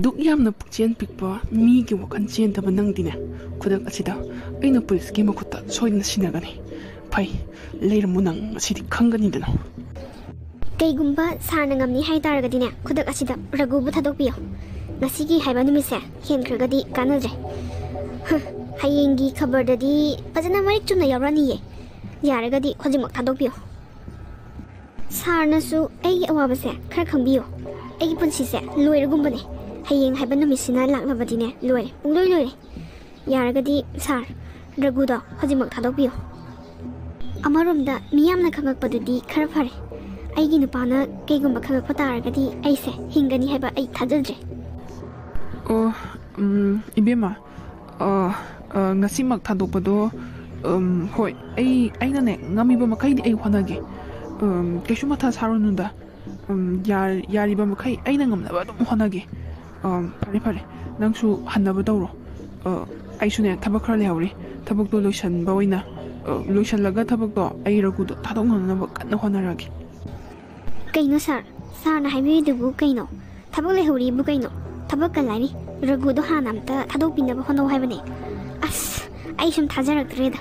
ꯗꯨꯛ ꯌꯥꯝꯅ ꯄꯨꯛꯆꯦꯟ ꯄꯤꯛꯄ ꯃꯤꯒꯤ ꯋꯥꯈꯜ ꯆꯦꯟꯗꯕ ꯅꯪꯗꯤꯅꯦ ꯈꯨꯗꯛ ꯑꯁꯤꯗ ꯑꯩꯅ ꯄꯨꯂꯤꯁꯀꯤ ꯃꯈꯨꯠꯇ ꯁꯣꯏꯗꯅ ꯁꯤꯟꯅꯒꯅꯤ ꯐꯩ ꯂꯩꯔꯝꯃꯨ ꯅꯪ ꯉꯁꯤꯗꯤ ꯈꯪꯒꯅꯤꯗꯅ ꯀꯩꯒꯨꯝꯕ ꯁꯥꯔꯅ ꯉꯝꯅꯤ ꯍꯥꯏꯇꯥꯔꯒꯗꯤꯅꯦ ꯈꯨꯗꯛ ꯑꯁꯤꯗ ꯔꯘꯨꯕꯨ ꯊꯥꯗꯣꯛꯄꯤꯌꯣ ꯉꯁꯤꯒꯤ ꯍꯥꯏꯕ ꯅꯨꯃꯤꯠꯁꯦ ꯍꯦꯟꯈ꯭ꯔꯒꯗꯤ ꯀꯥꯟꯅꯗ꯭ꯔꯦ ꯍꯌꯦꯡꯒꯤ ꯈꯕꯔꯗꯗꯤ ꯐꯖꯅ ꯃꯔꯤꯛ ꯆꯨꯝꯅ ꯌꯥꯎꯔꯛꯑꯅꯤꯌꯦ ꯌꯥꯔꯒꯗꯤ ꯍꯧꯖꯤꯛꯃꯛ ꯊꯥꯗꯣꯛꯄꯤꯌꯣ ꯁꯥꯔꯅꯁꯨ ꯑꯩꯒꯤ ꯑꯋꯥꯕꯁꯦ ꯈꯔ ꯈꯪꯕꯤꯌꯣ ꯑꯩꯒꯤ ꯄꯨꯟꯁꯤꯁꯦ ꯂꯣꯏꯔꯒꯨꯝꯕꯅꯦ ꯍꯌꯦꯡ ꯍꯥꯏꯕ ꯅꯨꯃꯤꯠꯁꯤꯅ ꯂꯥꯛꯂꯕꯗꯤꯅꯦ ꯂꯣꯏꯔꯦ ꯄꯨꯡꯂꯣꯏ ꯂꯣꯏꯔꯦ ꯌꯥꯔꯒꯗꯤ ꯁꯥꯔ ꯔꯘꯨꯗꯣ ꯍꯧꯖꯤꯛꯃꯛ ꯊꯥꯗꯣꯛꯄꯤꯌꯣ ꯑꯃꯔꯣꯝꯗ ꯃꯤꯌꯥꯝꯅ ꯈꯪꯉꯛꯄꯗꯨꯗꯤ ꯈꯔ ꯐꯔꯦ ꯑꯩꯒꯤ ꯅꯨꯄꯥꯅ ꯀꯩꯒꯨꯝꯕ ꯈꯪꯉꯛꯄ ꯇꯥꯔꯒꯗꯤ ꯑꯩꯁꯦ ꯍꯤꯡꯒꯅꯤ ꯍꯥꯏꯕ ꯑꯩ ꯊꯥꯖꯗ꯭ꯔꯦ ꯑꯣ ꯏꯕꯦꯝꯃ ꯉꯁꯤꯃꯛ ꯊꯥꯗꯣꯛꯄꯗꯣ ꯍꯣꯏ ꯑꯩꯅꯅꯦ ꯉꯝꯃꯤꯕ ꯃꯈꯩꯗꯤ ꯑꯩ ꯍꯣꯠꯅꯒꯦ ꯀꯩꯁꯨ ꯃꯊꯥ ꯁꯥꯔꯨꯅꯨꯗ ꯌꯥꯔꯤꯕ ꯃꯈꯩ ꯑꯩꯅ ꯉꯝꯅꯕ ꯑꯗꯨꯝ ꯍꯣꯠꯅꯒꯦ ꯐꯔꯦ ꯐꯔꯦ ꯅꯪꯁꯨ ꯍꯟꯅꯕ ꯇꯧꯔꯣ ꯑꯩꯁꯨꯅꯦ ꯊꯕꯛ ꯈꯔ ꯂꯩꯍꯧꯔꯤ ꯊꯕꯛꯇꯣ ꯂꯣꯏꯁꯟꯕ ꯑꯣꯏꯅ ꯂꯣꯏꯁꯜꯂꯒ ꯊꯕꯛꯇꯣ ꯑꯩ ꯔꯘꯨꯗꯣ ꯊꯥꯗꯣꯛꯅꯅꯕ ꯀꯟꯅ ꯍꯣꯠꯅꯔꯒꯦ ꯀꯩꯅꯣ ꯁꯥꯔꯅ ꯍꯥꯏꯕꯤꯔꯤꯗꯨꯕꯨ ꯀꯩꯅꯣ ꯊꯕꯛ ꯂꯩꯍꯧꯔꯤꯕꯨ ꯀꯩꯅꯣ ꯊꯕꯛꯀ ꯂꯥꯏꯔꯤ ꯔꯘꯨꯗꯣ ꯍꯥꯟꯅ ꯑꯝꯇ ꯊꯥꯗꯣꯛꯄꯤꯅꯕ ꯍꯣꯠꯅꯧ ꯍꯥꯏꯕꯅꯦ ꯑꯁ ꯑꯩ ꯁꯨꯝ ꯊꯥꯖꯔꯛꯇ꯭ꯔꯦꯗ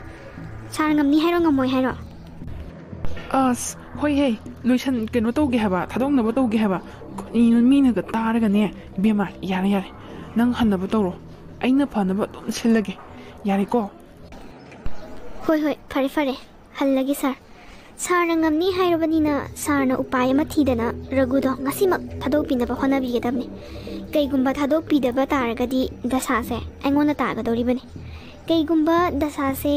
ꯁꯥꯔ ꯉꯝꯅꯤ ꯍꯥꯏꯔꯣ ꯉꯝꯃꯣꯏ ꯍꯥꯏꯔോ ꯑꯁ ꯍꯣꯏꯍꯦ ꯀꯩꯅꯣ ꯇꯧꯒꯦ ꯍꯥꯏꯕ ꯊꯥꯗꯣꯛꯅꯕ ꯇꯧꯒꯦ ꯍꯥꯏꯕ ꯃꯤꯅꯒ ꯇꯥꯔꯒꯅꯦ ꯏꯕꯦꯝꯃ ꯌꯥꯔꯦ ꯅꯪ ꯍꯟꯅꯕ ꯇꯧꯔꯣ ꯑꯩꯅ ꯐꯅꯕ ꯑꯗꯨꯝ ꯁꯤꯜꯂꯒꯦ ꯌꯥꯔꯦꯀꯣ ꯍꯣꯏ ꯐꯔꯦ ꯍꯜꯂꯒꯦ ꯁꯥꯔꯅ ꯉꯝꯅꯤ ꯍꯥꯏꯔꯕꯅꯤꯅ ꯁꯥꯔꯅ ꯎꯄꯥꯏ ꯑꯃ ꯊꯤꯗꯅ ꯔꯘꯨꯗꯣ ꯉꯁꯤꯃꯛ ꯊꯥꯗꯣꯛꯄꯤꯅꯕ ꯍꯣꯠꯅꯕꯤꯒꯗꯕꯅꯤ ꯀꯩꯒꯨꯝꯕ ꯊꯥꯗꯣꯛꯄꯤꯗꯕ ꯇꯥꯔꯒꯗꯤ ꯗꯁꯥꯁꯦ ꯑꯩꯉꯣꯟꯗ ꯇꯥꯒꯗꯧꯔꯤꯕꯅꯤ ꯀꯩꯒꯨꯝꯕ ꯗꯁꯥꯁꯦ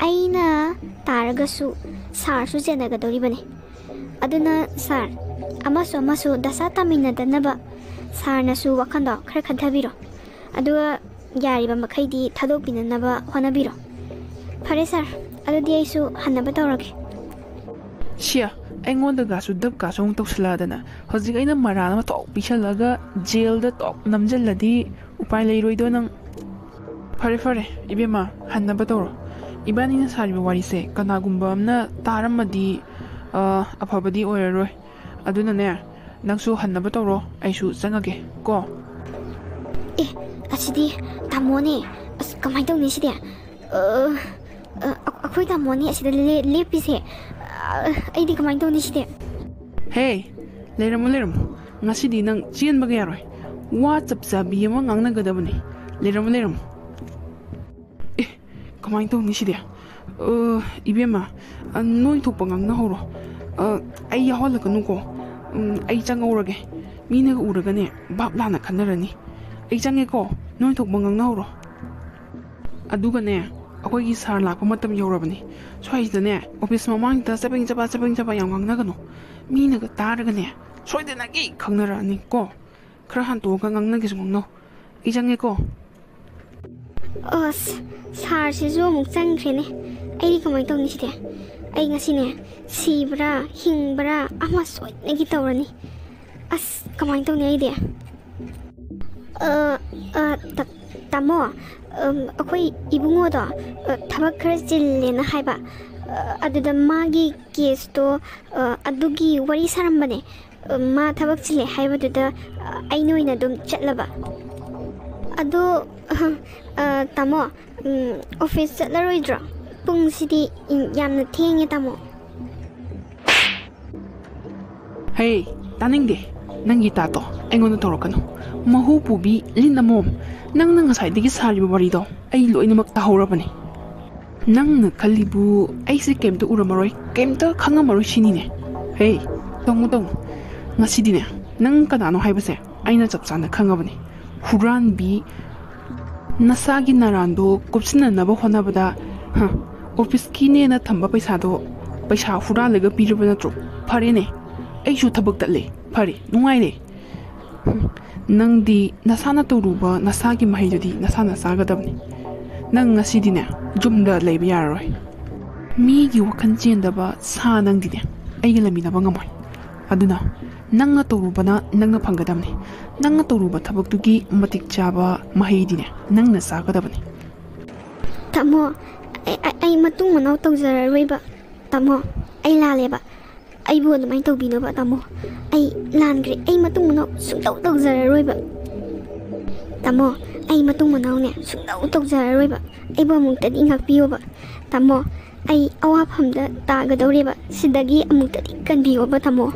ꯑꯩꯅ ꯇꯥꯔꯒꯁꯨ ꯁꯥꯔꯁꯨ ꯆꯦꯟꯅꯒꯗꯧꯔꯤꯕꯅꯤ ꯑꯗꯨꯅ ꯁꯥꯔ ꯑꯃꯁꯨ ꯗꯁꯥ ꯇꯥꯃꯤꯟꯅꯗꯅꯕ ꯁꯥꯔꯅꯁꯨ ꯋꯥꯈꯜꯗꯣ ꯈꯔ ꯈꯟꯊꯕꯤꯔꯣ ꯑꯗꯨꯒ ꯌꯥꯔꯤꯕ ꯃꯈꯩꯗꯤ ꯊꯥꯗꯣꯛꯄꯤꯅꯅꯕ ꯍꯣꯠꯅꯕꯤꯔꯣ ꯐꯔꯦ ꯁꯥꯔ ꯑꯗꯨꯗꯤ ꯑꯩꯁꯨ ꯍꯟꯅꯕ ꯇꯧꯔꯒꯦ ꯁꯤꯌꯥ ꯑꯩꯉꯣꯟꯗꯒꯁꯨ ꯗꯞꯀꯥꯁꯨ ꯑꯃꯨꯛ ꯇꯧꯁꯤꯜꯂꯛꯑꯗꯅ ꯍꯧꯖꯤꯛ ꯑꯩꯅ ꯃꯔꯥꯜ ꯑꯃ ꯇꯣꯛ ꯄꯤꯁꯜꯂꯒ ꯖꯦꯜꯗ ꯇꯣꯛ ꯅꯝꯁꯤꯜꯂꯗꯤ ꯎꯄꯥꯏ ꯂꯩꯔꯣꯏꯗꯣ ꯅꯪ ꯐꯔꯦ ꯏꯕꯦꯝꯃ ꯍꯟꯅꯕ ꯇꯧꯔꯣ ꯏꯕꯥꯅꯤꯅ ꯁꯥꯔꯤꯕ ꯋꯥꯔꯤꯁꯦ ꯀꯅꯥꯒꯨꯝꯕ ꯑꯃꯅ ꯇꯥꯔꯝꯃꯗꯤ ꯑꯐꯕꯗꯤ ꯑꯣꯏꯔꯔꯣꯏ ꯑꯗꯨꯅꯅꯦ ꯅꯪꯁꯨ ꯍꯟꯅꯕ ꯇꯧꯔꯣ ꯑꯩꯁꯨ ꯆꯪꯉꯒꯦ ꯀꯣ ꯑꯁꯤꯗꯤ ꯇꯥꯃꯣꯅꯦ ꯑꯁ ꯀꯃꯥꯏꯅ ꯇꯧꯅꯤ ꯁꯤꯗꯤ ꯑꯩꯈꯣꯏ ꯇꯥꯃꯣꯅꯦ ꯑꯁꯤꯗ ꯂꯦꯞꯄꯤꯁꯦ ꯑꯩꯗꯤ ꯀꯃꯥꯏꯅ ꯇꯧꯅꯤ ꯁꯤꯗꯤ ꯍꯦ ꯂꯩꯔꯝꯃꯨ ꯉꯁꯤꯗꯤ ꯅꯪ ꯆꯦꯟꯕꯒ ꯌꯥꯔꯣꯏ ꯋꯥ ꯆꯞ ꯆꯥꯕꯤ ꯑꯃ ꯉꯥꯡꯅꯒꯗꯕꯅꯤ ꯂꯩꯔꯝꯃꯨ ꯀꯃꯥꯏꯅ ꯇꯧꯅꯤ ꯁꯤꯗꯤ ꯏꯕꯦꯝꯃ ꯅꯣꯏ ꯊꯣꯛꯄ ꯉꯥꯡꯅꯍꯧꯔꯣ ꯑꯩ ꯌꯥꯎꯍꯜꯂꯛꯀꯅꯨꯀꯣ ꯑꯩ ꯆꯪꯍꯧꯔꯒꯦ ꯃꯤꯅꯒ ꯎꯔꯒꯅꯦ ꯚꯥꯞ ꯂꯥꯟꯅ ꯈꯟꯅꯔꯅꯤ ꯑꯩ ꯆꯪꯉꯦꯀꯣ ꯅꯣꯏ ꯊꯣꯛꯄ ꯉꯥꯡꯅꯍꯧꯔꯣ ꯑꯗꯨꯒꯅꯦ ꯑꯩꯈꯣꯏꯒꯤ ꯁꯥꯔ ꯂꯥꯛꯄ ꯃꯇꯝ ꯌꯧꯔꯕꯅꯤ ꯁ꯭ꯋꯥꯏꯁꯤꯗꯅꯦ ꯑꯣꯐꯤꯁ ꯃꯃꯥꯡꯁꯤꯗ ꯆꯄꯦꯡ ꯆꯄꯥ ꯌꯥꯝ ꯉꯥꯡꯅꯒꯅꯨ ꯃꯤꯅꯒ ꯇꯥꯔꯒꯅꯦ ꯁꯣꯏꯗꯅꯒꯤ ꯈꯪꯅꯔꯛꯑꯅꯤ ꯀꯣ ꯈꯔ ꯍꯟꯇꯣꯛꯑꯒ ꯉꯥꯡꯅꯒꯦꯁꯨ ꯉꯥꯡꯅꯧ ꯑꯩ ꯆꯪꯉꯦꯀꯣ ꯑꯁ ꯁꯥꯔꯁꯤꯁꯨ ꯑꯃꯨꯛ ꯆꯪꯈ꯭ꯔꯦꯅꯦ ꯑꯩꯗꯤ ꯀꯃꯥꯏꯅ ꯇꯧꯅꯤ ꯁꯤꯗꯤ ꯑꯩ ꯉꯁꯤꯅꯦ ꯁꯤꯕ꯭ꯔꯥ ꯍꯤꯡꯕ꯭ꯔꯥ ꯑꯃ ꯁꯣꯏꯗꯅꯒꯤ ꯇꯧꯔꯅꯤ ꯑꯁ ꯀꯃꯥꯏꯅ ꯇꯧꯅꯤ ꯑꯩꯗꯤ ꯇꯥꯃꯣ ꯑꯩꯈꯣꯏ ꯏꯕꯨꯡꯉꯣꯗꯣ ꯊꯕꯛ ꯈꯔ ꯆꯤꯜꯂꯦꯅ ꯍꯥꯏꯕ ꯑꯗꯨꯗ ꯃꯥꯒꯤ ꯀꯦꯁꯇꯣ ꯑꯗꯨꯒꯤ ꯋꯥꯔꯤ ꯁꯥꯔꯝꯕꯅꯦ ꯃꯥ ꯊꯕꯛ ꯆꯤꯜꯂꯦ ꯍꯥꯏꯕꯗꯨꯗ ꯑꯩꯅ ꯑꯣꯏꯅ ꯑꯗꯨꯝ ꯆꯠꯂꯕ ꯑꯗꯣ ꯇꯥꯃꯣ ꯑꯣꯐꯤꯁ ꯆꯠꯂꯔꯣꯏꯗ꯭ꯔꯣ ꯄꯨꯡꯁꯤꯗꯤ ꯌꯥꯝꯅ ꯊꯦꯡꯉꯦ ꯇꯥꯃꯣ ꯍꯦ ꯇꯥꯅꯤꯡꯗꯦ ꯅꯪꯒꯤ ꯇꯥꯇꯣ ꯑꯩꯉꯣꯟꯗ ꯇꯧꯔꯛꯀꯅꯨ ꯃꯍꯨ ꯄꯨꯕꯤ ꯂꯤꯟ ꯑꯃꯣꯝ ꯅꯪꯅ ꯉꯁꯥꯏꯗꯒꯤ ꯁꯥꯔꯤꯕ ꯋꯥꯔꯤꯗꯣ ꯑꯩ ꯂꯣꯏꯅꯃꯛ ꯇꯥꯍꯧꯔꯕꯅꯤ ꯅꯪꯅ ꯈꯜꯂꯤꯕꯨ ꯑꯩꯁꯦ ꯀꯩꯝꯇ ꯎꯔꯝꯃꯔꯣꯏ ꯀꯩꯝꯇ ꯈꯪꯉꯝꯃꯔꯣꯏ ꯁꯤꯅꯤꯅꯦ ꯍꯦ ꯇꯧꯅꯨ ꯉꯁꯤꯗꯤꯅꯦ ꯅꯪ ꯀꯅꯥꯅꯣ ꯍꯥꯏꯕꯁꯦ ꯑꯩꯅ ꯆꯞ ꯆꯥꯅ ꯈꯪꯉꯕꯅꯤ ꯍꯨꯔꯥꯟꯕꯤ ꯅꯁꯥꯒꯤ ꯅꯔꯥꯟꯗꯣ ꯀꯨꯞꯁꯤꯟꯅꯅꯕ ꯍꯣꯠꯅꯕꯗ ꯑꯣꯐꯤꯁꯀꯤꯅꯦꯅ ꯊꯝꯕ ꯄꯩꯁꯥ ꯍꯨꯔꯥꯜꯂꯒ ꯄꯤꯔꯕ ꯅꯠꯇ꯭ꯔꯣ ꯐꯔꯦꯅꯦ ꯑꯩꯁꯨ ꯊꯕꯛ ꯇꯠꯂꯦ ꯐꯔꯦ ꯅꯨꯡꯉꯥꯏꯔꯦ ꯅꯪꯗꯤ ꯅꯁꯥꯅ ꯇꯧꯔꯨꯕ ꯅꯁꯥꯒꯤ ꯃꯍꯩꯗꯨꯗꯤ ꯅꯁꯥꯅ ꯆꯥꯒꯗꯕꯅꯤ ꯅꯪ ꯉꯁꯤꯗꯤꯅꯦ ꯌꯨꯝꯗ ꯂꯩꯕ ꯌꯥꯔꯔꯣꯏ ꯃꯤꯒꯤ ꯋꯥꯈꯜ ꯆꯦꯟꯗꯕ ꯁꯥ ꯅꯪꯗꯤꯅꯦ ꯑꯩꯒ ꯂꯩꯃꯤꯟꯅꯕ ꯉꯝꯃꯣꯏ ꯑꯗꯨꯅ ꯅꯪꯅ ꯇꯧꯔꯨꯕꯅ ꯅꯪꯅ ꯐꯪꯒꯗꯕꯅꯤ ꯅꯪꯅ ꯇꯧꯔꯨꯕ ꯊꯕꯛꯇꯨꯒꯤ ꯃꯇꯤꯛ ꯆꯥꯕ ꯃꯍꯩꯗꯤꯅꯦ ꯅꯪꯅ ꯆꯥꯒꯗꯕꯅꯤ ꯇꯥꯃꯣ ꯑꯩ ꯃꯇꯨꯡ ꯃꯅꯥꯎ ꯇꯧꯖꯔꯔꯣꯏꯕ ꯇꯥꯃꯣ ꯑꯩ ꯂꯥꯜꯂꯦꯕ ꯑꯩꯕꯨ ꯑꯗꯨꯃꯥꯏꯅ ꯇꯧꯕꯤꯅꯣꯕ ꯇꯥꯃꯣ ꯑꯩ ꯂꯥꯟꯈ꯭ꯔꯦ ꯑꯩ ꯃꯇꯨꯡ ꯃꯅꯥꯎ ꯁꯨꯡꯇꯧ ꯇꯧꯖꯔꯔꯣꯏꯕ Tamo, ai matung manaune sungdau tawjararoiba aibu amuktadi ngakpiyoba. Tamo, ai awafamda tagadoreba sidagi amuktadi kanbiyoba tamo.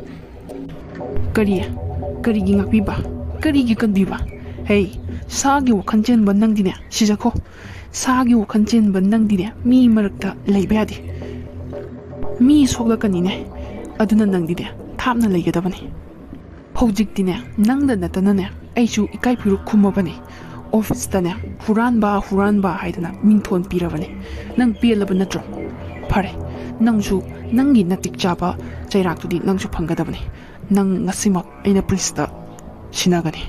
Karigi ngakpiba karigi kanbiba. Hey, sagi wakhan chenba nangdine sijakho. Sagi wakhan chenba nangdine mi marakta leiba yadi. Mi soglakkanine aduna nangdine thapna leigadabani. Hojikdine nangda natanane aichu ikai phiru khumabani. Office tane huranba haidana mingthon pirabani. Nang pelaba natro. Phare, nangsu nangi natik chaba chairak tudi nangsu phangadabani. Nang ngasimak aina prista sinagani.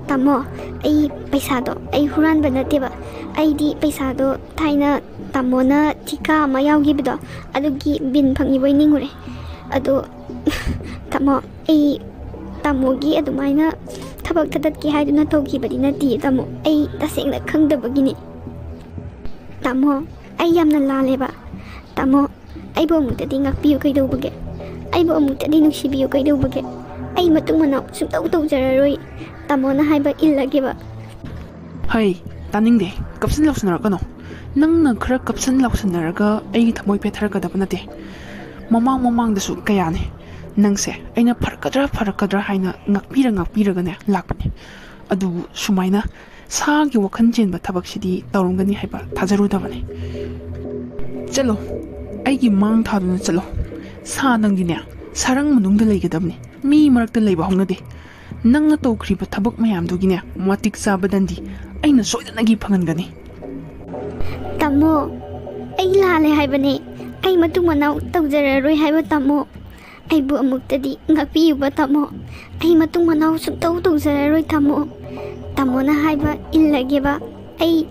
Tamo, ai paisa do ai huranba nateba. Ai di paisa do thaina tamo na tika ama yaugibdo adugi bin phangiboi ningure. Ado tamo ai tamogi adumaina thabak tadatki haiduna tawkibadi nati tamo ai tasengna khangdabagini. Tamo, ai yamna laleba. Tamo, ai bo mutadi ngakpiyo kaidobage. Ai bo mutadi nungsibiyo kaidobage. Ai matung manau sungtau tawjararoi. Tamo na haiba illageba. Hai, taningde kapsan lausnarakano. Nangna khara kapsan lausnaraga ai thamoi petharkadaba nate. Mamang dasu kayane. Nangse aina farakadra haina ngakpiragane lakpani. Adu sumaina sagi wakhan chenba thabaksidi tawrungani haiba thajarudabani. Chalo, aigi mang thaduna chalo. Sa nangdine sarang manungda leigadabni. Mi marakta leiba hongnade. Nangna tawkhriba thabak mayamdugine matik sabadandi aina soidanagi phangangani. Tamo, ai lale haibane. Ai matung manau tawjararoi haiba tamo. Ai bu amuktadi ngakpiyuba tamo. Ai matung manau sungtau tawjararoi tamo. Tamo na haiba illageba. Ai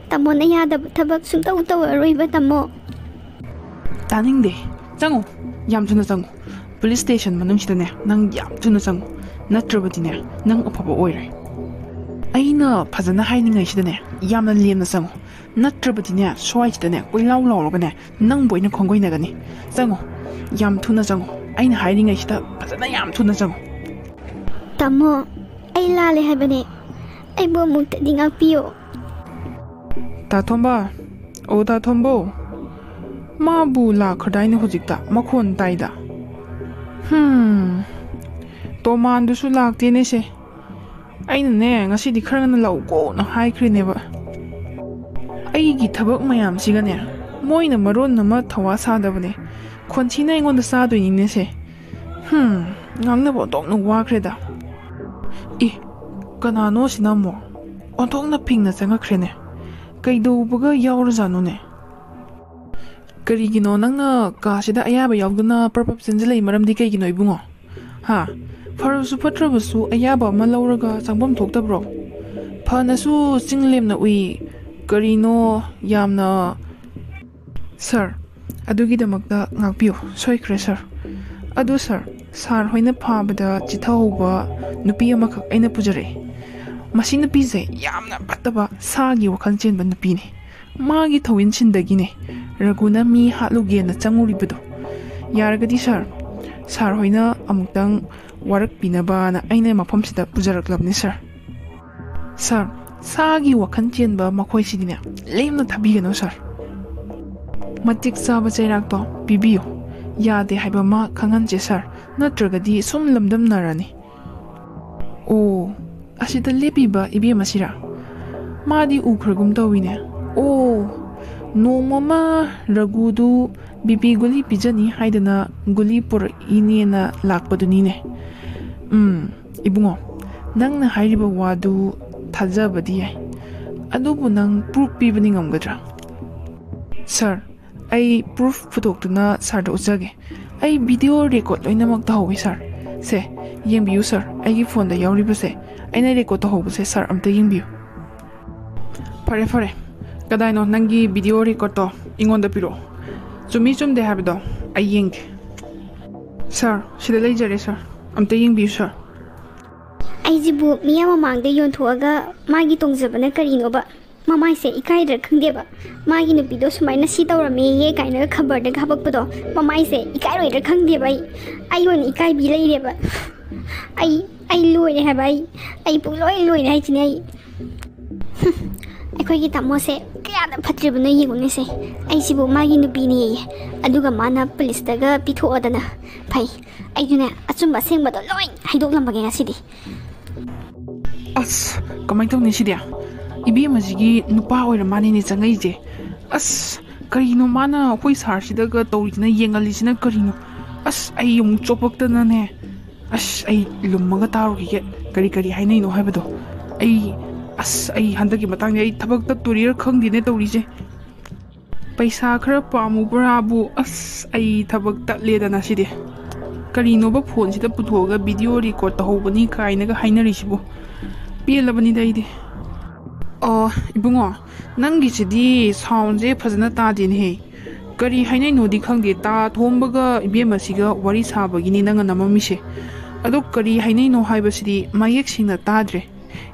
tamo na yadaba thabak sungtau tawaroiba tamo. Taningde chango yam thuna chango. Police station manungsidane nang yam thuna chango. Natrabadine nang afaba oire. Aina phajana hainingai sidane yamna lemna chango. Natrabadine swaisidane koilau laurogane nang boina khongoinagani. Chango yam thuna chango. Aina hainingai sida phajana yam thuna chango. Tamo, ai lale haibane. Ai bo amuktadi ngakpiyo. Tathomba, o tathombo. Mabu la khadaini hojikta makhon taida. Tomandusu laktene se. Aina ne ngasidi kharana lauko na haikrineba. Aigi thabak mayam sigane. Moina maron nama thawa sadabane. Khonchina ingonda sadoinine se. Ngangna bo tokna wakreda. Kanano sinamo. Ontokna pingna changakrene. Kaidobaga yawrajanune. Karigino nangna kasida ayaba yawduna purpap senjilai maramdi kaigino ibungo. Ha, farasu patrabasu ayaba ama lauraga changbam thoktabro. Phanasu chinglemna ui karino yamna. Sir, adugidamakta ngakpiyo soikre sir. Adu sir hoina phabada chithauba nupi amakak aina pujare. Masi nupise yamna pattaba sagi wakhal chenba nupine. Magi thawin chindagine raguna mi hatlugena changuribado. Yaragadi sir hoina amuktang warak pinaba na aina mafamsida pujaraklabni sir. Sir, sagi wakhan chenba makhoisidine lemna thabigano sir. Matik saba chairakto pibiyo. Yade haiba ma khanganche sir. Natragadi sum lamdam narani. Oh, asida lepiba ibe masira. Madi ukhragum tawine. Oh, no mama ragudu bibi guli pijani haidana guli por inena lakpadunine. Ibungo, nangna hairiba wadu thajabadi yai. Adubu nang proof pibani ngamgadra. Sir, ai proof photoktuna sir da ujage. Ai video record loinamak tahowi sir. Se, yengbiyu sir. Aigi phone da yauribase. Aina record tahobase sir amta yengbiyu. Fare. Kadaino nangi video record to ingonda piro. Chumi chumde habdo ai yeng. Sir, sida leijare sir. Amta yengbiyu sir. Ai jibu miya mamangda yonthuaga magi tongjabana karinoba. Mamai se ikaidra khangdeba. Magi nupido sumaina si tawrame ye kaina khabarda ghabakpado. Mamai se ikairoidra khangdeba ai yon ikai bi leireba. Ai ꯑꯩ ꯂꯣꯏꯔꯦ ꯍꯥꯏꯕ ꯑꯩ ꯄꯨꯡꯂꯣꯏ ꯂꯣꯏꯔꯦ ꯍꯥꯏꯁꯤꯅꯦ ꯑꯩꯈꯣꯏꯒꯤ ꯇꯥꯃꯣꯁꯦ ꯀꯌꯥꯗ ꯐꯠꯇ꯭ꯔꯤꯕꯅꯣ ꯌꯦꯡꯉꯨꯅꯦꯁꯦ ꯑꯩꯁꯤꯕꯨ ꯃꯥꯒꯤ ꯅꯨꯄꯤꯅꯦꯌꯦ ꯑꯗꯨꯒ ꯃꯥꯅ ꯄꯨꯂꯤꯁꯇꯒ ꯄꯤꯊꯣꯛꯑꯗꯅ ꯐꯩ ꯑꯩꯁꯨꯅꯦ ꯑꯆꯨꯝꯕ ꯑꯁꯦꯡꯕꯗꯣ ꯂꯣꯏ ꯍꯥꯏꯗꯣꯛꯂꯝꯕꯒꯦ ꯉꯁꯤꯗꯤ ꯑꯁ ꯀꯃꯥꯏꯅ ꯇꯧꯅꯤ ꯁꯤꯗꯤ ꯏꯕꯦꯝꯃꯁꯤꯒꯤ ꯅꯨꯄꯥ ꯑꯣꯏꯔ ꯃꯥꯅꯤꯅꯦ ꯆꯪꯉꯛꯏꯁꯦ ꯑꯁ ꯀꯔꯤꯅꯣ ꯃꯥꯅ ꯑꯩꯈꯣꯏ ꯁꯥꯔꯁꯤꯗꯒ ꯇꯧꯔꯤꯁꯤꯅ ꯌꯦꯡꯍꯜꯂꯤꯁꯤꯅ ꯀꯔꯤꯅꯣ ꯑꯁ ꯑꯩ ꯑꯃꯨꯛ ꯆꯣꯄꯛꯇꯅꯅꯦ ꯑꯁ ꯑꯩ ꯂꯨꯝꯃꯒ ꯇꯥꯔꯨꯈꯤꯒꯦ ꯀꯔꯤ ꯍꯥꯏꯅꯩꯅꯣ ꯍꯥꯏꯕꯗꯣ ꯑꯩ ꯍꯟꯗꯛꯀꯤ ꯃꯇꯥꯡꯗ ꯑꯩ ꯊꯕꯛ ꯇꯠꯇꯣꯔꯤꯔ ꯈꯪꯗꯦꯅꯦ ꯇꯧꯔꯤꯁꯦ ꯄꯩꯁꯥ ꯈꯔ ꯄꯥꯝꯃꯨꯕ꯭ꯔꯥꯕꯨ ꯑꯁ ꯑꯩ ꯊꯕꯛ ꯇꯠꯂꯦꯗꯅ ꯁꯤꯗꯤ ꯀꯔꯤꯅꯣꯕ ꯐꯣꯟꯁꯤꯗ ꯄꯨꯊꯣꯛꯑꯒ ꯚꯤꯗꯤꯑꯣ ꯔꯦꯀꯣꯔꯠ ꯇꯧꯍꯧꯕꯅꯤ ꯀꯥꯏꯅꯒ ꯍꯥꯏꯅꯔꯤꯁꯤꯕꯨ ꯄꯦꯜꯂꯕꯅꯤꯗ ꯑꯩꯗꯤ ꯏꯕꯨꯡꯉꯣ ꯅꯪꯒꯤꯁꯤꯗꯤ ꯁꯥꯎꯟꯁꯦ ꯐꯖꯅ ꯇꯥꯗꯦꯅꯦꯍꯦ ꯀꯔꯤ ꯍꯥꯏꯅꯩꯅꯣꯗꯤ ꯈꯪꯗꯦ ꯇꯥ ꯊꯣꯝꯕꯒ ꯏꯕꯦꯝꯃꯁꯤꯒ ꯋꯥꯔꯤ ꯁꯥꯕꯒꯤꯅꯤ ꯅꯪꯅ ꯅꯝꯃꯝꯃꯤꯁꯦ ꯑꯗꯣ ꯀꯔꯤ ꯍꯥꯏꯅꯩꯅꯣ ꯍꯥꯏꯕꯁꯤꯗꯤ ꯃꯌꯦꯛ ꯁꯦꯡꯅ ꯇꯥꯗ꯭ꯔꯦ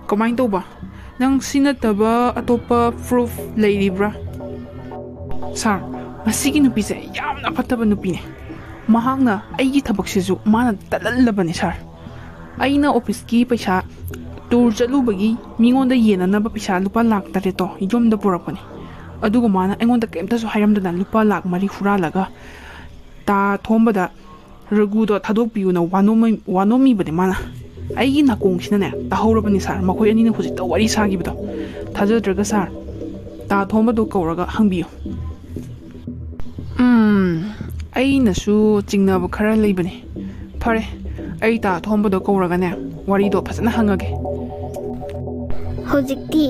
ꯀꯃꯥꯏꯅ ꯇꯧꯕ ꯅꯪ ꯁꯤ ꯅꯠꯇꯕ ꯑꯇꯣꯞꯄ ꯄ꯭ꯔꯨꯐ ꯂꯩꯔꯤꯕ꯭ꯔꯥ ꯁꯥꯔ ꯃꯁꯤꯒꯤ ꯅꯨꯄꯤꯁꯦ ꯌꯥꯝꯅ ꯐꯠꯇꯕ ꯅꯨꯄꯤꯅꯦ ꯃꯍꯥꯛꯅ ꯑꯩꯒꯤ ꯊꯕꯛꯁꯤꯁꯨ ꯃꯥꯅ ꯇꯠꯍꯜꯂꯕꯅꯤ ꯁꯥꯔ ꯑꯩꯅ ꯑꯣꯐꯤꯁꯀꯤ ꯄꯩꯁꯥ ꯇꯨꯔ ꯆꯠꯂꯨꯕꯒꯤ ꯃꯤꯉꯣꯟꯗ ꯌꯦꯟꯅꯅꯕ ꯄꯩꯁా ꯂꯨꯄꯥ ꯂꯥꯛ 8 ꯌꯨꯝꯗ ꯄꯨꯔꯛꯄꯅꯤ ꯑꯗꯨꯒ ꯃꯥꯅ ꯑꯩꯉꯣꯟꯗ ꯀꯩꯝꯇꯁꯨ ꯍꯥꯏꯔꯝꯗꯅ ꯂꯨꯄꯥ ꯂꯥꯛ 9 ꯍꯨꯔꯥꯜꯂꯒ ꯇꯥ ꯊꯣꯝꯕꯗ ꯔꯘꯨꯗꯣ ꯊꯥꯗꯣꯛꯄꯤꯌꯨꯅ ꯋꯥꯅꯣꯝꯃꯤꯕꯅꯤ ꯃꯥꯅ ꯑꯩꯒꯤ ꯅꯥꯀꯣꯡꯁꯤꯅꯅꯦ ꯇꯥꯍꯧꯔꯕꯅꯤ ꯁꯥꯔ ꯃꯈꯣꯏ ꯑꯅꯤꯅ ꯍꯧꯖꯤꯛꯇ ꯋꯥꯔꯤ ꯁꯥꯈꯤꯕꯗꯣ ꯊꯥꯖꯗ꯭ꯔꯒ ꯁꯥꯔ ꯇꯥ ꯊꯣꯝꯕꯗꯣ ꯀꯧꯔꯒ ꯍꯪꯕꯤꯌꯨ ꯑꯩꯅꯁꯨ ꯆꯤꯡꯅꯕ ꯈꯔ ꯂꯩꯕꯅꯤ ꯐꯔꯦ ꯑꯩ ꯇꯥ ꯊꯣꯝꯕꯗꯣ ꯀꯧꯔꯒꯅꯦ ꯋꯥꯔꯤꯗꯣ ꯐꯖꯅ ꯍꯪꯉꯒꯦ ꯍꯧꯖꯤꯛꯇꯤ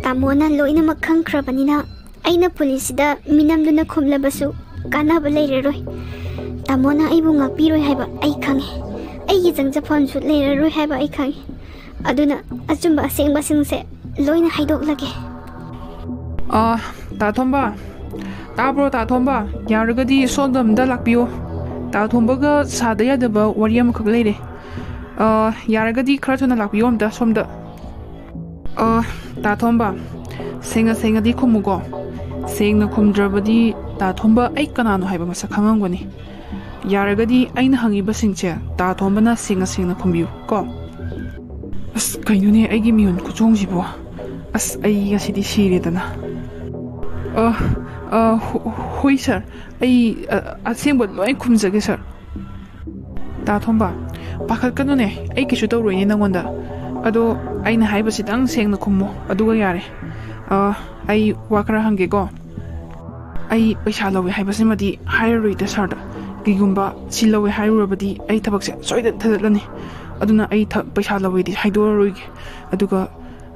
ꯇꯥꯃꯣꯅ ꯂꯣꯏꯅꯃꯛ ꯈꯪꯈ꯭ꯔꯕꯅꯤꯅ ꯑꯩꯅ ꯄꯨꯂꯤꯁꯁꯤꯗ ꯃꯤꯅꯝꯗꯨꯅ ꯈꯨꯝꯂꯕꯁꯨ ꯀꯥꯟꯅꯕ ꯂꯩꯔꯔꯣꯏ ꯇꯥꯃꯣꯅ ꯑꯩꯕꯨ ꯉꯥꯛꯄꯤꯔꯣꯏ ꯍꯥꯏꯕ ꯑꯩ ꯈꯪꯉꯦ ꯑꯩꯒꯤ ꯆꯪꯖꯐꯝꯁꯨ ꯂꯩꯔꯔꯣꯏ ꯍꯥꯏꯕ ꯑꯩ ꯈꯪꯉꯦ ꯑꯗꯨꯅ ꯑꯆꯨꯝꯕ ꯑꯁꯦꯡꯕꯁꯤꯡꯁꯦ ꯂꯣꯏꯅ ꯍꯥꯏꯗꯣꯛꯂꯒꯦ ꯇꯥ ꯊꯣꯝꯕ ꯇꯥꯕ꯭ꯔꯣ ꯇꯥ ꯊꯣꯝꯕ ꯌꯥꯔꯒꯗꯤ ꯁꯣꯝꯗ ꯑꯝꯇ ꯂꯥꯛꯄꯤꯌꯣ ꯇꯥ ꯊꯣꯝꯕꯒ ꯁꯥꯗ ꯌꯥꯗꯕ ꯋꯥꯔꯤ ꯑꯃꯈꯛ ꯂꯩꯔꯦ ꯌꯥꯔꯒꯗꯤ ꯈꯔ ꯊꯨꯅ ꯂꯥꯛꯄꯤꯌꯣ ꯑꯝꯇ ꯁꯣꯝꯗ ꯇꯥ ꯊꯣꯝꯕ ꯁꯦꯡꯉꯗꯤ ꯈꯨꯝꯃꯨꯀꯣ ꯁꯦꯡꯅ ꯈꯨꯝꯗ꯭ꯔꯕꯗꯤ ꯇꯥ ꯊꯣꯝꯕ ꯑꯩ ꯀꯅꯥꯅꯣ ꯍꯥꯏꯕ ꯃꯁꯛ ꯈꯪꯉꯝꯒꯅꯤ ꯌꯥꯔꯒꯗꯤ ꯑꯩꯅ ꯍꯪꯉꯤꯕꯁꯤꯡꯁꯦ ꯇꯥ ꯊꯣꯝꯕꯅ ꯁꯦꯡꯅ ꯈꯨꯝꯕꯤꯌꯨ ꯀꯣ ꯑꯁ ꯀꯩꯅꯣꯅꯦ ꯑꯩꯒꯤ ꯃꯤꯍꯨꯟ ꯈꯨꯆꯣꯡꯁꯤꯕꯨ ꯑꯁ ꯑꯩ ꯉꯁꯤꯗꯤ ꯁꯤꯔꯦꯗꯅ ꯍꯣꯏ ꯁꯥꯔ ꯑꯩ ꯑꯁꯦꯡꯕ ꯂꯣꯏ ꯈꯨꯝꯖꯒꯦ ꯁꯥꯔ ꯇꯥ ꯊꯣꯝꯕ ꯄꯥꯈꯠꯀꯅꯨꯅꯦ ꯑꯩ ꯀꯩꯁꯨ ꯇꯧꯔꯣꯏꯅꯦ ꯅꯪꯉꯣꯟꯗ ꯑꯗꯣ ꯑꯩꯅ ꯍꯥꯏꯕꯁꯤꯗꯪ ꯁꯦꯡꯅ ꯈꯨꯝꯃꯣ ꯑꯗꯨꯒ ꯌꯥꯔꯦ ꯑꯩ ꯋꯥ ꯈꯔ ꯍꯪꯒꯦꯀꯣ ꯑꯩ ꯄꯩꯁా ꯂꯧꯋꯦ ꯍꯥꯏꯕꯁꯤꯃꯗꯤ ꯍꯥꯏꯔꯔꯣꯏꯗ ꯁꯥꯔꯗ ꯀꯩꯒꯨꯝꯕ ꯁꯤ ꯂꯧꯋꯦ ꯍꯥꯏꯔꯨꯔꯕꯗꯤ ꯑꯩ ꯊꯕꯛꯁꯦ ꯁꯣꯏꯗꯅ ꯊꯥꯗꯠꯂꯅꯤ ꯑꯗꯨꯅ ꯑꯩ ꯄꯩꯁా ꯂꯧꯋꯦꯗꯤ ꯍꯥꯏꯗꯣꯛꯑꯔꯣꯏꯒꯦ ꯑꯗꯨꯒ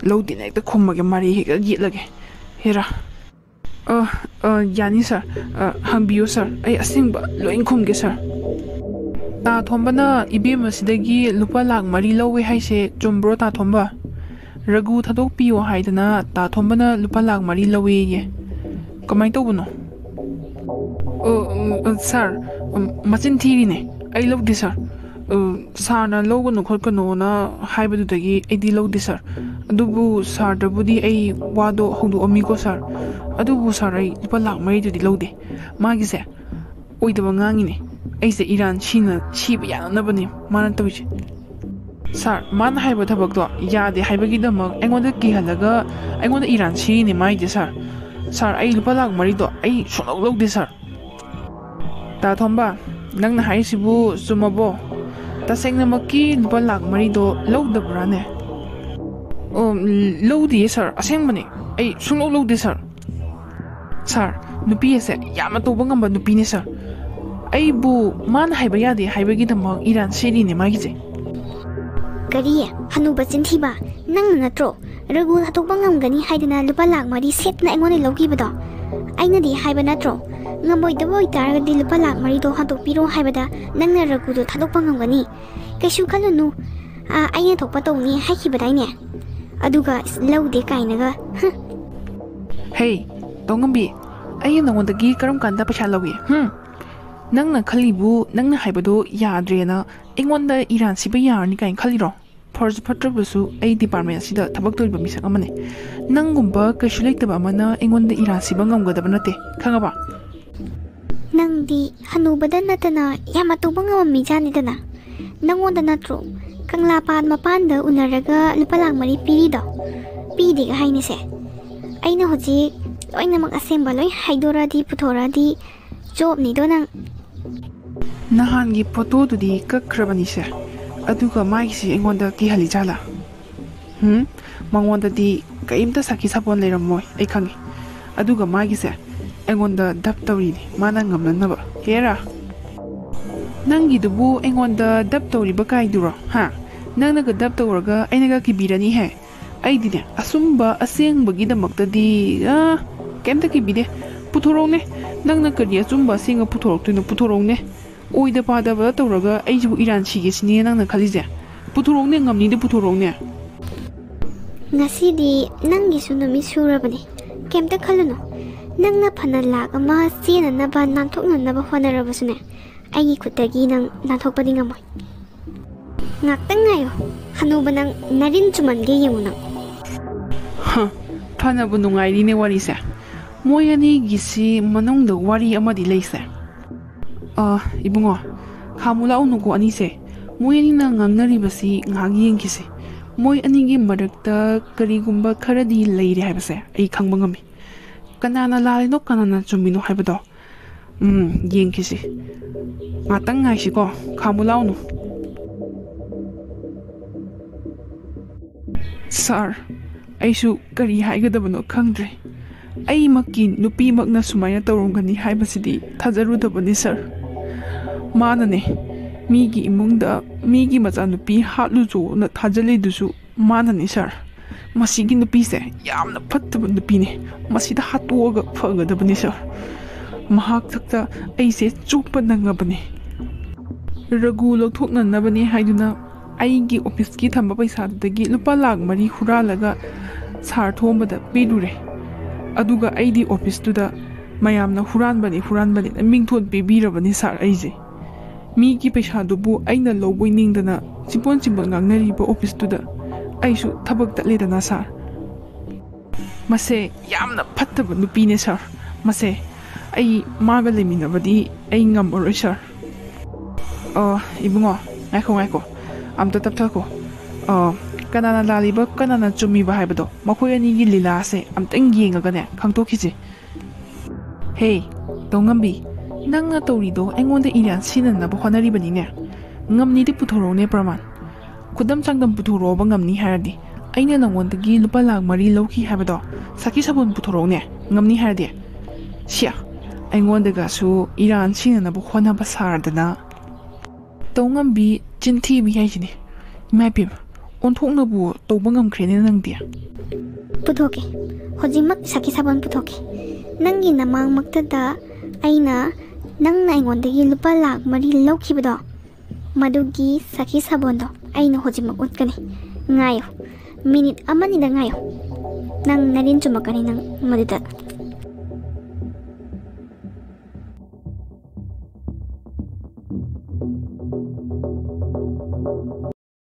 ꯂꯧꯗꯦꯅ ꯍꯦꯛꯇ ꯈꯨꯝꯃꯒꯦ ꯃꯔꯩ ꯍꯦꯛꯇ ꯌꯦꯠꯂꯒꯦ ꯍꯦꯔꯥ ꯌꯥꯅꯤ ꯁꯥꯔ ꯍꯪꯕꯤꯌꯨ ꯁꯥꯔ ꯑꯩ ꯑꯁꯦꯡꯕ ꯂꯣꯏ ꯈꯨꯝꯒꯦ ꯁꯥꯔ ꯇꯥ ꯊꯣꯝꯕꯅ ꯏꯕꯦꯝꯃꯁꯤꯗꯒꯤ ꯂꯨꯄꯥ ꯂꯥꯛ 9 ꯂꯧꯋꯦ ꯍꯥꯏꯁꯦ ꯆꯨꯝꯕ꯭ꯔꯣ ꯇꯥ ꯊꯣꯝꯕ ꯔꯘꯨ ꯊꯥꯗꯣꯛꯄꯤꯌꯣ ꯍꯥꯏꯗꯅ ꯇꯥ ꯊꯣꯝꯕꯅ ꯂꯨꯄꯥ ꯂꯥꯛ 9 ꯂꯧꯋꯦꯌꯦ ꯀꯃꯥꯏꯅ ꯇꯧꯕꯅꯣ ꯁꯥꯔ ꯃꯆꯤꯟ ꯊꯤꯔꯤꯅꯦ ꯑꯩ ꯂꯧꯗꯦ ꯁꯥꯔ ꯁꯥꯔꯅ ꯂꯧꯒꯅꯨ ꯈꯣꯠꯀꯅꯣꯅ ꯍꯥꯏꯕꯗꯨꯗꯒꯤ ꯑꯩꯗꯤ ꯂꯧꯗꯦ ꯁꯥꯔ ꯑꯗꯨꯕꯨ ꯁꯥꯔꯗꯕꯨꯗꯤ ꯑꯩ ꯋꯥꯗꯣ ꯍꯧꯗꯣꯛꯑꯝꯃꯤꯀꯣ ꯁꯥꯔ ꯑꯗꯨꯕꯨ ꯁꯥꯔ ꯑꯩ ꯂꯨꯄꯥ ꯂꯥꯛ 9ꯗꯨꯗꯤ ꯂꯧꯗꯦ ꯃꯥꯒꯤꯁꯦ ꯑꯣꯏꯗꯕ ꯉꯥꯡꯉꯤꯅꯦ ꯑꯩꯁꯦ ꯏꯔꯥꯟ ꯁꯤꯕ ꯌꯥꯅꯅꯕꯅꯦ ꯃꯥꯅ ꯇꯧꯔꯤꯁꯦ ꯁꯥꯔ ꯃꯥꯅ ꯍꯥꯏꯕ ꯊꯕꯛꯇꯣ ꯌꯥꯗꯦ ꯍꯥꯏꯕꯒꯤꯗꯃꯛ ꯑꯩꯉꯣꯟꯗ ꯀꯤꯍꯜꯂꯒ ꯑꯩꯉꯣꯟꯗ ꯏꯔꯥꯟ ꯁꯤꯔꯤꯅꯦ ꯃꯥꯏꯗꯤ ꯁꯥꯔ ꯑꯩ ꯂꯨꯄా ꯂꯥꯛ 9ꯗꯣ ꯑꯩ ꯁꯨꯡꯂꯧ ꯂꯧꯗꯦ ꯁꯥꯔ ꯇꯥ ꯊꯣꯝꯕ ꯅꯪꯅ ꯍꯥꯏꯔꯤꯁꯤꯕꯨ ꯆꯨꯝꯃꯕꯣ ꯇꯁꯦꯡꯅꯃꯛꯀꯤ ꯂꯨꯄꯥ ꯂꯥꯛ 9ꯗꯣ ꯂꯧꯗꯕ꯭ꯔꯥꯅꯦ ꯂꯧꯗꯤꯌꯦ ꯁꯥꯔ ꯑꯁꯦꯡꯕꯅꯦ ꯑꯩ ꯁꯨꯡꯂꯧ ꯂꯧꯗꯦ ꯁꯥꯔ ꯅꯨꯄꯤ ꯑꯁꯦ ꯌꯥꯝꯅ ꯇꯧꯕ ꯉꯝꯕ ꯅꯨꯄꯤꯅꯦ ꯁꯥꯔ ꯑꯩꯕꯨ ꯃꯥꯅ ꯍꯥꯏꯕ ꯌꯥꯗꯦ ꯍꯥꯏꯕꯒꯤꯗꯃꯛ ꯏꯔꯥꯟ ꯁꯤꯔꯤꯅꯦ ꯃꯥꯒꯤꯁꯦ ꯀꯔꯤ ꯍꯅꯨꯕ ꯆꯤꯟꯊꯤꯕ ꯅꯪꯅ ꯅꯠꯇ꯭ꯔꯣ ꯔꯘꯨ ꯊꯥꯗꯣꯛꯄ ꯉꯝꯒꯅꯤ ꯍꯥꯏꯗꯅ ꯂꯨꯄꯥ ꯂꯥꯛ 9 ꯁꯦꯠꯅ ꯑꯩꯉꯣꯟꯗ ꯂꯧꯈꯤꯕꯗꯣ ꯑꯩꯅꯗꯤ ꯍꯥꯏꯕ ꯅꯠꯇ꯭ꯔꯣ ꯉꯝꯃꯣꯏꯗꯕ ꯑꯣꯏꯇꯥꯔꯒꯗꯤ ꯂꯨꯄꯥ ꯂꯥꯛ 9ꯗꯣ ꯍꯟꯗꯣꯛꯄꯤꯔꯣ ꯍꯥꯏꯕꯗ ꯅꯪꯅ ꯔꯘꯨꯗꯣ ꯊꯥꯗꯣꯛꯄ ꯉꯝꯒꯅꯤ ꯀꯩꯁꯨ ꯈꯜꯂꯨꯅꯨ ꯑꯩꯅ ꯊꯣꯛꯄ ꯇꯧꯅꯤ ꯍꯥꯏꯈꯤꯕꯗꯥꯏꯅꯦ ꯑꯗꯨꯒ ꯂꯧꯗꯦ ꯀꯥꯏꯅꯒ ꯍꯦ ꯇꯣꯡꯉꯝꯕꯤ ꯑꯩ ꯅꯉꯣꯟꯗꯒꯤ ꯀꯔꯝ ꯀꯥꯟꯗ ꯄꯩꯁꯥ ꯂꯧꯏ ꯅꯪꯅ ꯈꯜꯂꯤꯕꯨ ꯅꯪꯅ ꯍꯥꯏꯕꯗꯣ ꯌꯥꯗ꯭ꯔꯦꯅ ꯑꯩꯉꯣꯟꯗ ꯏꯔꯥꯟ ꯁꯤꯕ ꯌꯥꯔꯅꯤ ꯀꯥꯏꯅ ꯈꯜꯂꯤꯔꯣ ꯐꯔꯁꯨ ꯐꯠꯇ꯭ꯔꯕꯁꯨ ꯑꯩ ꯗꯤꯄꯥꯔꯠꯃꯦꯟ ꯑꯁꯤꯗ ꯊꯕꯛ ꯇꯧꯔꯤꯕ ꯃꯤꯁꯛ ꯑꯃꯅꯦ ꯅꯪꯒꯨꯝꯕ ꯀꯩꯁꯨ ꯂꯩꯇꯕ ꯑꯃꯅ ꯑꯩꯉꯣꯟꯗ ꯏꯔꯥꯟ ꯁꯤꯕ ꯉꯝꯒꯗꯕ ꯅꯠꯇꯦ ꯈꯪꯉꯕ ꯅꯪꯗꯤ ꯍꯅꯨꯕꯗ ꯅꯠꯇꯅ ꯌꯥꯝꯅ ꯇꯧꯕ ꯉꯝꯕ ꯃꯤꯖꯥꯅꯤꯗꯅ ꯅꯪꯉꯣꯟꯗ ꯅꯠꯇ꯭ꯔꯣ Kangla Paan mapanda unaraga lupa lang mari pirido. Pidi ka haini se. Ay na hoji loy namang asemba loy haidora di putora di job ni do nang Nahangi photo dudi kakrabani se. Aduga mai si engonda ki hali jala. Mangwanda di kaimta saki sabon leiramoi ai khangi. Aduga mai se engonda dap tawri ni mana ngamna ba. Hera. Nangi dubu engonda dap tawri ba kai duro ha. Nangna ga dap tawraga ainaga kibirani he. Ai dine asumba aseng bagi damakta di kemta kibide puthorong ne nangna kari asumba singa puthorok tuina puthorong ne oida pada ba tawraga aibu iran chige sini nangna khalije puthorong ne ngamni de puthorong ne ngasi di nangi sunami surabani kemta khaluno nangna phana lag ama sina na ba nanthok na ba honarabasune ai khutagi nang nanthok padi ngamoi ngaktang ngayo hanuba nang narin chuman ge yenguna Fana bu nungairi ne wari se moyani gisi manong da wari amadi leise ibungo khamula unugo ani se moyani na ngangnari basi ngagi yengkisi moy ani gi marakta karigumba kharadi leire haibase ai khangba ngami kanana lalino kanana chumino haibado yengkisi ngatang ngai si ko khamula unu Sir Aisu kari haigadabano khangdre ai makki nupi makna sumaya tawrongani haibasidi thajarudabani sir manane migi imungda migi macha nupi hatlujo na thajale dusu manane sir masigi nupi se yamna phattaba nupi ne masida hatuoga phagadabani sir mahak thakta aise chupa nangabani ragu lokthokna nabani haiduna aigi office ki thamba paisa dagi lupa lag mari huralaga sar thombada pidure aduga aidi office tuda mayamna huranbani mingthon pibirabani sar aije mi ki paisa dubu aina loboi ningdana chipon ngangnari ba office tuda aisu thabak tatledana sar mase yamna phattaba nupine sar mase ai maga leminabadi ai ngamoroi sar ibungo ngaiko amta tapthako kanana laliba kanana chumiba haibado makoi ani gi lila se amtang yengaga ne khangtokiji hey dongambi nangna torido engonda irian sinana ba honari bani ne ngamni de puthoro ne praman kudam changdam puthoro ba ngamni hardi aina nangonda gi lupa lag mari loki haibado saki sabon puthoro ne ngamni hardi sia engonda ga su iran sinana ba hona ba sardana dongambi jinthi bi haijini mapim onthoknabu tawba ngamkhrene nangdi putoke hojimak saki sabon putoke nangi namang maktada aina nangna ingondagi lupa lag mari lokhibado madugi saki sabon do aina hojimak utkani ngayo minute amani da ngayo nang narin chumakani nang maduda